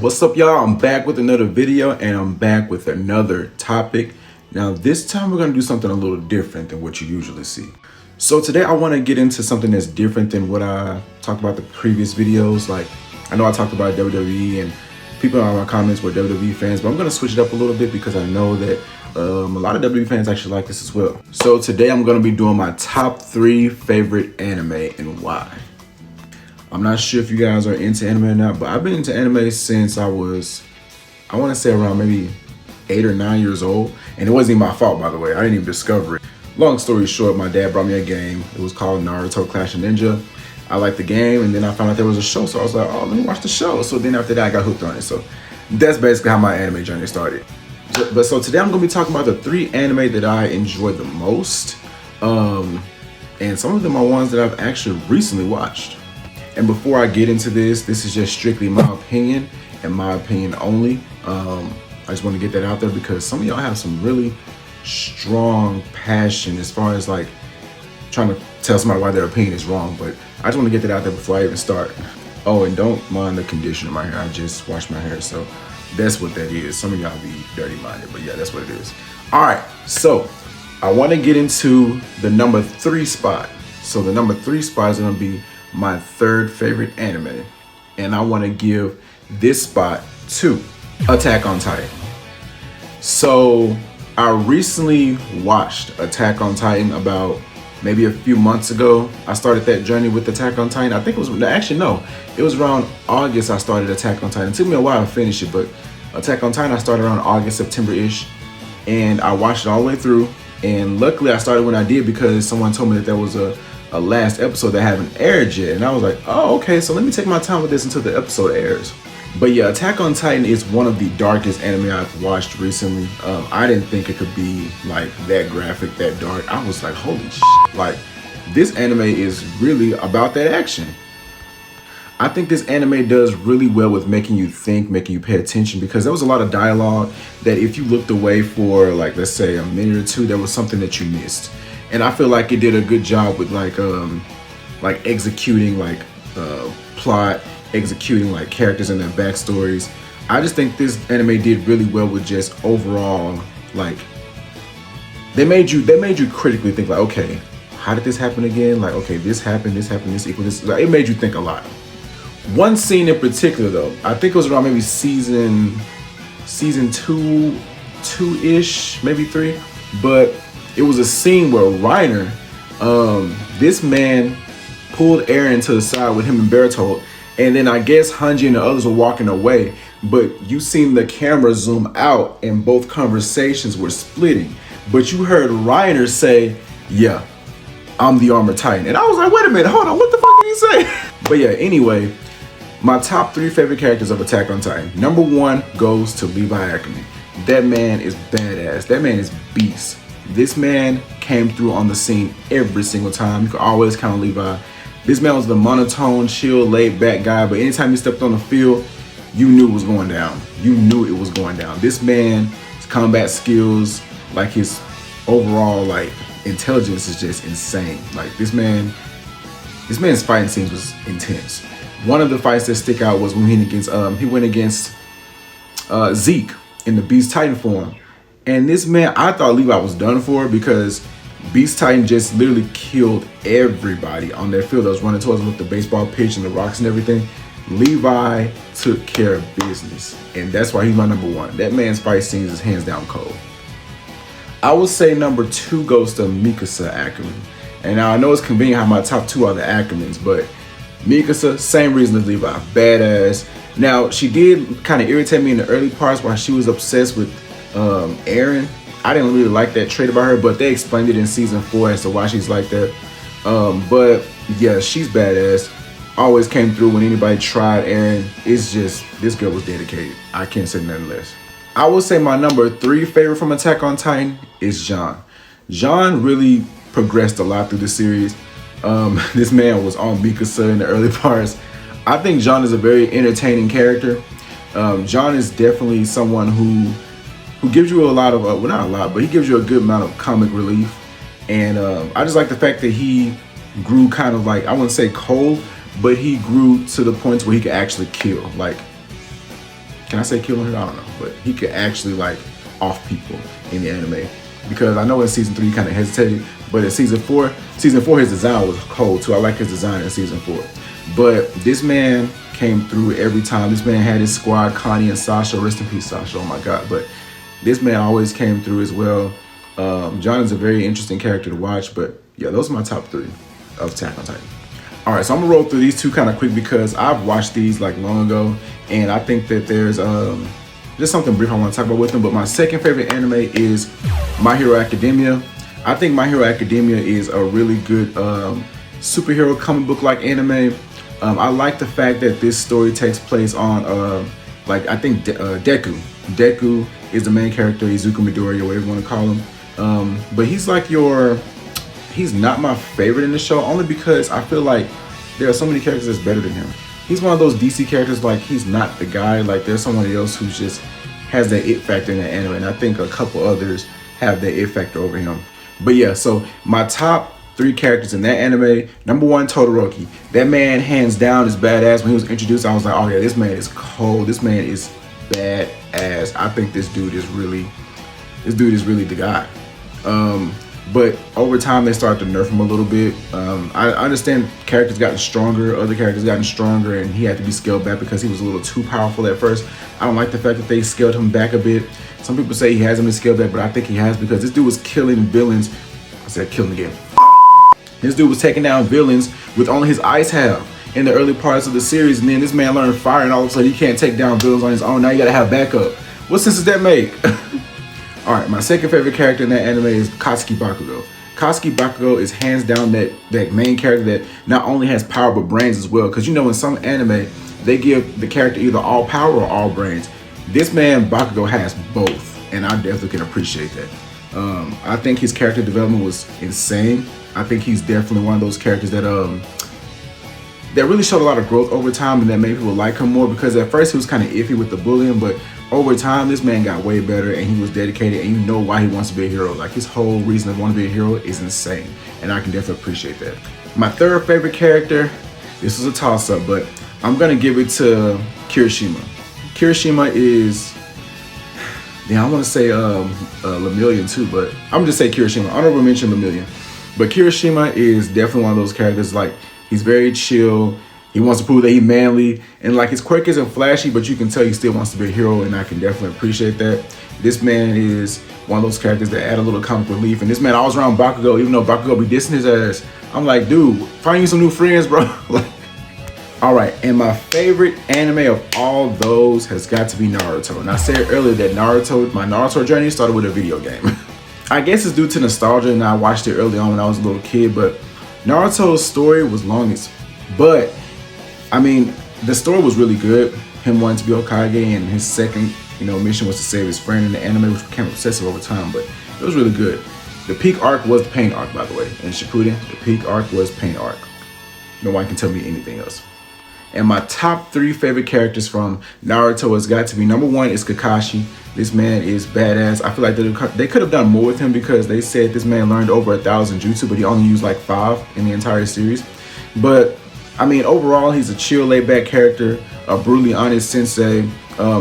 What's up, y'all? I'm back with another video and I'm back with another topic. Now this time we're gonna do something a little different than what you usually see. So today I want to get into something that's different than what I talked about the previous videos. Like, I know I talked about WWE and people in my comments were WWE fans, but I'm gonna switch it up a little bit because I know that a lot of WWE fans actually like this as well. So today I'm gonna be doing my top 3 favorite anime and why. I'm not sure if you guys are into anime or not, but I've been into anime since I was, I want to say around maybe 8 or 9 years old. And it wasn't even my fault, by the way. I didn't even discover it. Long story short, my dad brought me a game. It was called Naruto Clash of Ninja. I liked the game, and then I found out there was a show, so I was like, oh, let me watch the show. So then after that, I got hooked on it. So that's basically how my anime journey started. So today I'm going to be talking about the 3 anime that I enjoyed the most. And some of them are ones that I've actually recently watched. And before I get into this is just strictly my opinion and my opinion only. I just want to get that out there because some of y'all have some really strong passion as far as like trying to tell somebody why their opinion is wrong. But I just want to get that out there before I even start. Oh, and don't mind the condition of my hair. I just washed my hair, so that's what that is. Some of y'all be dirty-minded, but yeah, that's what it is. All right, so I want to get into the number 3 spot. So the number 3 spot is going to be my 3rd favorite anime, and I want to give this spot to Attack on Titan. So I recently watched Attack on Titan about maybe a few months ago. I started that journey with Attack on Titan. I think it was, actually no, it was around August I started Attack on Titan. It took me a while to finish it, but Attack on Titan I started around August, September-ish, and I watched it all the way through. And luckily I started when I did because someone told me that there was a last episode that haven't aired yet, and I was like, oh, okay, so let me take my time with this until the episode airs. But yeah, Attack on Titan is one of the darkest anime I've watched recently. I didn't think it could be like that graphic, that dark. I was like, holy shit, like this anime is really about that action. I think this anime does really well with making you think, making you pay attention, because there was a lot of dialogue that if you looked away for like, let's say a minute or two, there was something that you missed. And I feel like it did a good job with like executing like plot, executing like characters and their backstories. I just think this anime did really well with just overall, like they made you critically think like, okay, how did this happen again? Like, okay, this happened, this equal this. Like, it made you think a lot. One scene in particular though, I think it was around maybe season 2-ish, maybe 3, but it was a scene where Reiner, this man pulled Eren to the side with him and Bertolt, and then I guess Hanji and the others were walking away, but you seen the camera zoom out and both conversations were splitting. But you heard Reiner say, yeah, I'm the Armored Titan. And I was like, wait a minute, hold on, what the fuck did he say? But yeah, anyway, my top 3 favorite characters of Attack on Titan. Number 1 goes to Levi Ackerman. That man is badass. That man is beast. This man came through on the scene every single time. You could always count on Levi. This man was the monotone, chill, laid-back guy, but anytime he stepped on the field, you knew it was going down. You knew it was going down. This man's combat skills, like his overall like intelligence is just insane. Like this man's fighting scenes was intense. One of the fights that stick out was when he went against Zeke in the Beast Titan form. And this man, I thought Levi was done for because Beast Titan just literally killed everybody on their field that was running towards him with the baseball pitch and the rocks and everything. Levi took care of business, and that's why he's my number 1. That man's fight scenes is hands down cold. I would say number 2 goes to Mikasa Ackerman. And now I know it's convenient how my top 2 are the Ackermans, but Mikasa, same reason as Levi, badass. Now, she did kind of irritate me in the early parts while she was obsessed with Eren. I didn't really like that trait about her, but they explained it in season 4 as to why she's like that. But yeah, she's badass. Always came through when anybody tried Eren. It's just, this girl was dedicated. I can't say nothing less. I would say my number 3 favorite from Attack on Titan is Jean. Jean really progressed a lot through the series. This man was on Mikasa in the early parts. I think Jean is a very entertaining character. Jean is definitely someone who gives you a lot of, well, not a lot, but he gives you a good amount of comic relief. And I just like the fact that he grew kind of like, I wouldn't say cold, but he grew to the points where he could actually kill. Like, can I say kill him? I don't know, but he could actually like off people in the anime. Because I know in season 3 he kind of hesitated, but in season 4 his design was cold too. I like his design in season 4. But this man came through every time. This man had his squad, Connie and Sasha. Rest in peace, Sasha. Oh my God. But this man always came through as well. John is a very interesting character to watch. But yeah, those are my top 3 of Attack on Titan. All right, so I'm gonna roll through these 2 kind of quick because I've watched these like long ago, and I think that there's just something brief I want to talk about with them. But my second favorite anime is My Hero Academia. I think My Hero Academia is a really good superhero comic book like anime. I like the fact that this story takes place on like I think Deku. Deku is the main character, Izuku Midori or whatever you want to call him. But he's like he's not my favorite in the show, only because I feel like there are so many characters that's better than him. He's one of those DC characters, like he's not the guy, like there's someone else who just has that it factor in the anime, and I think a couple others have that it factor over him. But yeah, so my top 3 characters in that anime, number 1, Todoroki. That man hands down is badass. When he was introduced, I was like, oh yeah, this man is cold, this man is badass. I think this dude is really the guy. But over time, they started to nerf him a little bit. I understand characters gotten stronger, other characters gotten stronger, and he had to be scaled back because he was a little too powerful at first. I don't like the fact that they scaled him back a bit. Some people say he hasn't been scaled back, but I think he has, because this dude was killing villains. I said killing again. This dude was taking down villains with only his ice have in the early parts of the series, and then this man learned fire, and all of a sudden he can't take down villains on his own. Now you gotta have backup. What sense does that make? All right, my second favorite character in that anime is Katsuki Bakugo. Katsuki Bakugo is hands down that main character that not only has power but brains as well. Because you know in some anime, they give the character either all power or all brains. This man, Bakugo, has both, and I definitely can appreciate that. I think his character development was insane. I think he's definitely one of those characters that really showed a lot of growth over time, and that made people like him more, because at first he was kind of iffy with the bullying, but over time this man got way better, and he was dedicated, and you know why he wants to be a hero. Like his whole reason to want to be a hero is insane, and I can definitely appreciate that. My third favorite character, this is a toss-up, but I'm gonna give it to Kirishima. Kirishima is, yeah, I want to say Lemillion too, but I'm just say Kirishima. Honorable mention Lemillion, but Kirishima is definitely one of those characters. Like he's very chill. He wants to prove that he's manly, and like his quirk isn't flashy, but you can tell he still wants to be a hero, and I can definitely appreciate that. This man is one of those characters that add a little comic relief, and this man always around Bakugo, even though Bakugo be dissing his ass. I'm like, dude, find you some new friends, bro. Like, all right, and my favorite anime of all those has got to be Naruto. And I said earlier that my Naruto journey started with a video game. I guess it's due to nostalgia, and I watched it early on when I was a little kid, but Naruto's story was longest, but I mean, the story was really good. Him wanting to be Hokage, and his second, mission was to save his friend in the anime, which became obsessive over time, but it was really good. The peak arc was the pain arc, by the way. In Shippuden, the peak arc was pain arc. No one can tell me anything else. And my top 3 favorite characters from Naruto has got to be, number 1 is Kakashi. This man is badass. I feel like they could have done more with him, because they said this man learned over 1,000 jutsu, but he only used like 5 in the entire series. But I mean, overall, he's a chill, laid-back character, a brutally honest sensei.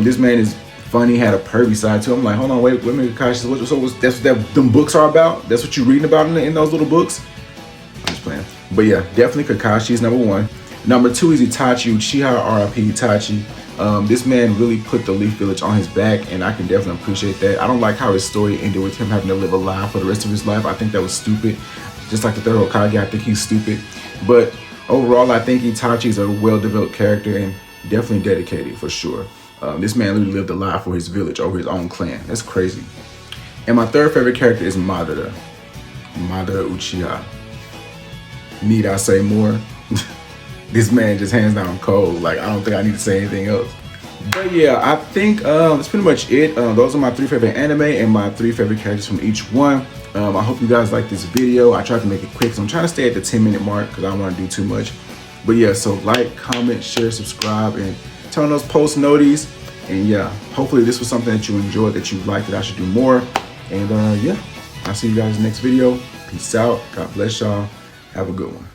This man is funny, had a pervy side to him. I'm like, hold on, wait a minute, Kakashi. That's what them books are about? That's what you're reading about in those little books? I'm just playing. But yeah, definitely Kakashi is number 1. Number 2 is Itachi, Uchiha RIP Itachi. This man really put the Leaf Village on his back, and I can definitely appreciate that. I don't like how his story ended with him having to live a lie for the rest of his life. I think that was stupid. Just like the third Hokage, I think he's stupid. But overall, I think Itachi is a well-developed character and definitely dedicated for sure. This man literally lived a lie for his village over his own clan. That's crazy. And my third favorite character is Madara. Madara Uchiha. Need I say more? This man just hands down cold. Like, I don't think I need to say anything else. But yeah, I think that's pretty much it. Those are my 3 favorite anime and my 3 favorite characters from each one. I hope you guys like this video. I tried to make it quick, so I'm trying to stay at the 10-minute mark because I don't want to do too much. But yeah, so like, comment, share, subscribe, and turn on those post noties. And yeah, hopefully this was something that you enjoyed, that you liked, that I should do more. And yeah, I'll see you guys in the next video. Peace out. God bless y'all. Have a good one.